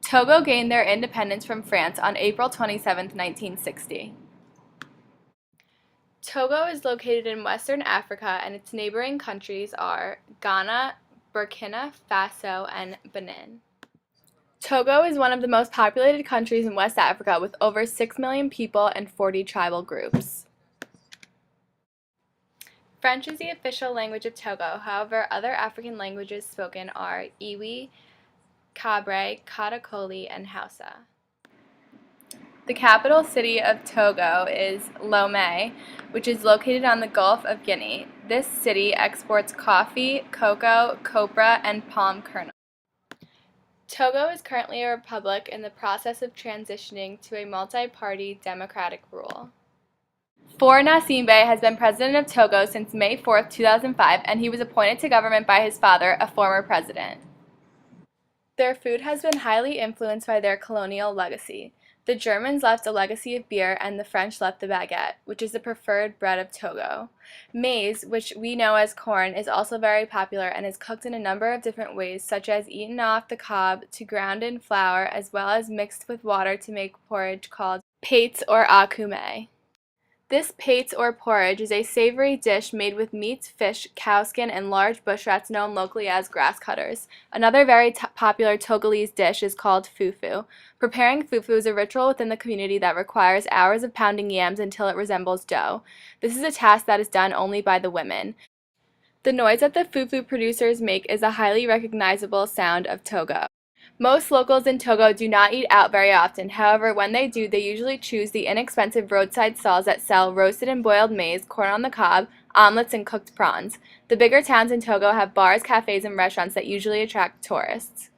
Togo gained their independence from France on April 27, 1960. Togo is located in Western Africa, and its neighboring countries are Ghana, Burkina Faso, and Benin. Togo is one of the most populated countries in West Africa with over 6 million people and 40 tribal groups. French is the official language of Togo. However, other African languages spoken are Iwi, Kabre, Katakoli, and Hausa. The capital city of Togo is Lomé, which is located on the Gulf of Guinea. This city exports coffee, cocoa, copra, and palm kernel. Togo is currently a republic in the process of transitioning to a multi-party democratic rule. Faure Gnassingbé has been president of Togo since May 4, 2005, and he was appointed to government by his father, a former president. Their food has been highly influenced by their colonial legacy. The Germans left a legacy of beer, and the French left the baguette, which is the preferred bread of Togo. Maize, which we know as corn, is also very popular and is cooked in a number of different ways, such as eaten off the cob to ground in flour, as well as mixed with water to make porridge called pates or akume. This pates or porridge is a savory dish made with meat, fish, cowskin, and large bush rats known locally as grass cutters. Another very popular Togolese dish is called fufu. Preparing fufu is a ritual within the community that requires hours of pounding yams until it resembles dough. This is a task that is done only by the women. The noise that the fufu producers make is a highly recognizable sound of Togo. Most locals in Togo do not eat out very often. However, when they do, they usually choose the inexpensive roadside stalls that sell roasted and boiled maize, corn on the cob, omelets, and cooked prawns. The bigger towns in Togo have bars, cafes, and restaurants that usually attract tourists.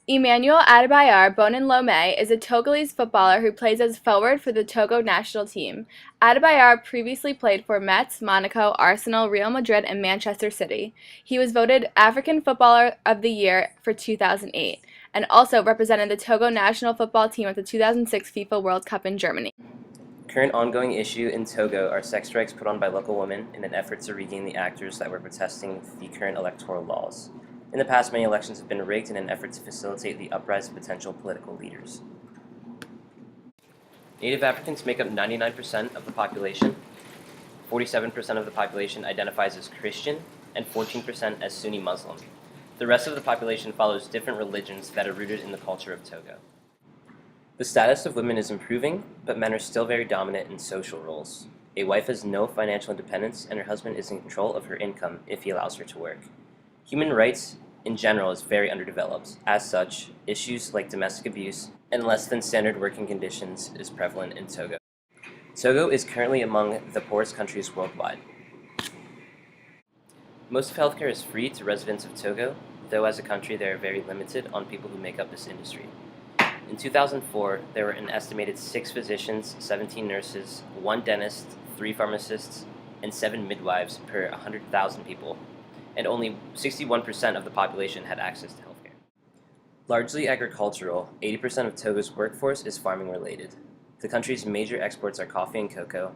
Emmanuel Adebayor Bonin Lomé is a Togolese footballer who plays as forward for the Togo national team. Adebayor previously played for Metz, Monaco, Arsenal, Real Madrid, and Manchester City. He was voted African Footballer of the Year for 2008 and also represented the Togo national football team at the 2006 FIFA World Cup in Germany. Current ongoing issue in Togo are sex strikes put on by local women in an effort to regain the actors that were protesting the current electoral laws. In the past, many elections have been rigged in an effort to facilitate the uprising of potential political leaders. Native Africans make up 99% of the population. 47% of the population identifies as Christian, and 14% as Sunni Muslim. The rest of the population follows different religions that are rooted in the culture of Togo. The status of women is improving, but men are still very dominant in social roles. A wife has no financial independence, and her husband is in control of her income if he allows her to work. Human rights in general is very underdeveloped. As such, issues like domestic abuse and less than standard working conditions is prevalent in Togo. Togo is currently among the poorest countries worldwide. Most of healthcare is free to residents of Togo, though as a country they are very limited on people who make up this industry. In 2004, there were an estimated 6 physicians, 17 nurses, 1 dentist, 3 pharmacists, and 7 midwives per 100,000 people, and only 61% of the population had access to healthcare. Largely agricultural, 80% of Togo's workforce is farming related. The country's major exports are coffee and cocoa.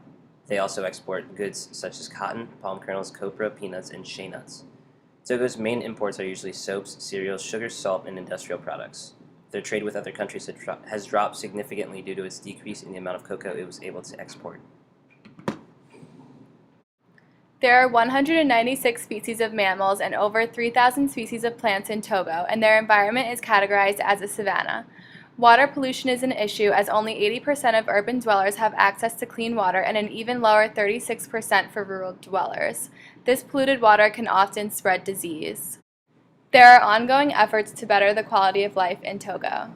They also export goods such as cotton, palm kernels, copra, peanuts, and shea nuts. Togo's main imports are usually soaps, cereals, sugar, salt, and industrial products. Their trade with other countries has dropped significantly due to its decrease in the amount of cocoa it was able to export. There are 196 species of mammals and over 3,000 species of plants in Togo, and their environment is categorized as a savanna. Water pollution is an issue as only 80% of urban dwellers have access to clean water and an even lower 36% for rural dwellers. This polluted water can often spread disease. There are ongoing efforts to better the quality of life in Togo.